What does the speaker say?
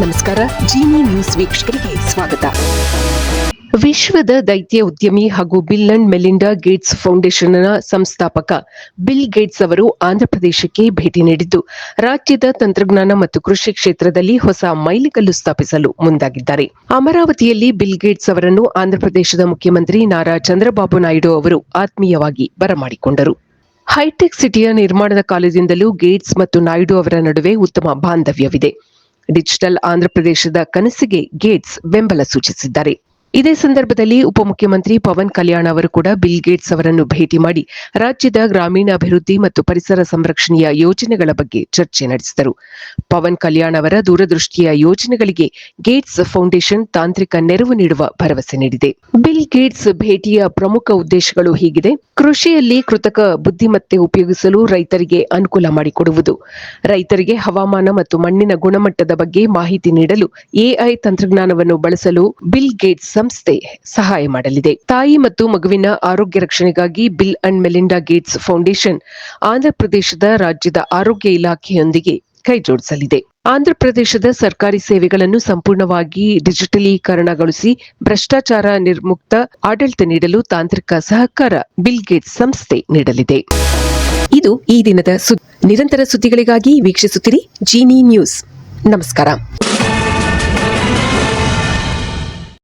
ನಮಸ್ಕಾರ. ಜಿನಿ ನ್ಯೂಸ್ ವೀಕ್ಷಕರಿಗೆ ಸ್ವಾಗತ. ವಿಶ್ವದ ದೈತ್ಯ ಉದ್ಯಮಿ ಹಾಗೂ ಬಿಲ್ ಅಂಡ್ ಮೆಲಿಂಡಾ ಗೇಟ್ಸ್ ಫೌಂಡೇಶನ್ನ ಸಂಸ್ಥಾಪಕ ಬಿಲ್ ಗೇಟ್ಸ್ ಅವರು ಆಂಧ್ರಪ್ರದೇಶಕ್ಕೆ ಭೇಟಿ ನೀಡಿದ್ದು, ರಾಜ್ಯದ ತಂತ್ರಜ್ಞಾನ ಮತ್ತು ಕೃಷಿ ಕ್ಷೇತ್ರದಲ್ಲಿ ಹೊಸ ಮೈಲಿಗಲ್ಲು ಸ್ಥಾಪಿಸಲು ಮುಂದಾಗಿದ್ದಾರೆ. ಅಮರಾವತಿಯಲ್ಲಿ ಬಿಲ್ ಗೇಟ್ಸ್ ಅವರನ್ನು ಆಂಧ್ರಪ್ರದೇಶದ ಮುಖ್ಯಮಂತ್ರಿ ನಾರಾ ಚಂದ್ರಬಾಬು ನಾಯ್ಡು ಅವರು ಆತ್ಮೀಯವಾಗಿ ಬರಮಾಡಿಕೊಂಡರು. ಹೈಟೆಕ್ ಸಿಟಿಯ ನಿರ್ಮಾಣದ ಕಾಲದಿಂದಲೂ ಗೇಟ್ಸ್ ಮತ್ತು ನಾಯ್ಡು ಅವರ ನಡುವೆ ಉತ್ತಮ ಬಾಂಧವ್ಯವಿದೆ. ಡಿಜಿಟಲ್ ಆಂಧ್ರಪ್ರದೇಶದ ಕನಸಿಗೆ ಗೇಟ್ಸ್ ಬೆಂಬಲ ಸೂಚಿಸಿದ್ದಾರೆ. ಇದೇ ಸಂದರ್ಭದಲ್ಲಿ ಉಪಮುಖ್ಯಮಂತ್ರಿ ಪವನ್ ಕಲ್ಯಾಣ್ ಅವರು ಕೂಡ ಬಿಲ್ ಗೇಟ್ಸ್ ಅವರನ್ನು ಭೇಟಿ ಮಾಡಿ ರಾಜ್ಯದ ಗ್ರಾಮೀಣಾಭಿವೃದ್ಧಿ ಮತ್ತು ಪರಿಸರ ಸಂರಕ್ಷಣೆಯ ಯೋಜನೆಗಳ ಬಗ್ಗೆ ಚರ್ಚೆ ನಡೆಸಿದರು. ಪವನ್ ಕಲ್ಯಾಣ್ ಅವರ ದೂರದೃಷ್ಟಿಯ ಯೋಜನೆಗಳಿಗೆ ಗೇಟ್ಸ್ ಫೌಂಡೇಶನ್ ತಾಂತ್ರಿಕ ನೆರವು ನೀಡುವ ಭರವಸೆ ನೀಡಿದೆ. ಬಿಲ್ ಗೇಟ್ಸ್ ಭೇಟಿಯ ಪ್ರಮುಖ ಉದ್ದೇಶಗಳು ಹೀಗಿದೆ. ಕೃಷಿಯಲ್ಲಿ ಕೃತಕ ಬುದ್ಧಿಮತ್ತೆ ಉಪಯೋಗಿಸಲು ರೈತರಿಗೆ ಅನುಕೂಲ ಮಾಡಿಕೊಡುವುದು, ರೈತರಿಗೆ ಹವಾಮಾನ ಮತ್ತು ಮಣ್ಣಿನ ಗುಣಮಟ್ಟದ ಬಗ್ಗೆ ಮಾಹಿತಿ ನೀಡಲು ಎಐ ತಂತ್ರಜ್ಞಾನವನ್ನು ಬಳಸಲು ಬಿಲ್ ಗೇಟ್ಸ್ ಸಂಸ್ಥೆ ಸಹಾಯ ಮಾಡಲಿದೆ. ತಾಯಿ ಮತ್ತು ಮಗುವಿನ ಆರೋಗ್ಯ ರಕ್ಷಣೆಗಾಗಿ bill and Melinda Gates foundation ಆಂಧ್ರಪ್ರದೇಶದ ರಾಜ್ಯದ ಆರೋಗ್ಯ ಇಲಾಖೆಯೊಂದಿಗೆ ಕೈಜೋಡಿಸಲಿದೆ. ಆಂಧ್ರಪ್ರದೇಶದ ಸರ್ಕಾರಿ ಸೇವೆಗಳನ್ನು ಸಂಪೂರ್ಣವಾಗಿ ಡಿಜಿಟಲೀಕರಣಗೊಳಿಸಿ ಭ್ರಷ್ಟಾಚಾರ ನಿರ್ಮುಕ್ತ ಆಡಳಿತ ನೀಡಲು ತಾಂತ್ರಿಕ ಸಹಕಾರ ಬಿಲ್ ಗೇಟ್ಸ್ ಸಂಸ್ಥೆ ನೀಡಲಿದೆ. ಇದು ಈ ದಿನದ ನಿರಂತರ ಸುದ್ದಿಗಳಿಗಾಗಿ ವೀಕ್ಷಿಸುತ್ತಿರಿ ಜಿನಿ ನ್ಯೂಸ್. ನಮಸ್ಕಾರ.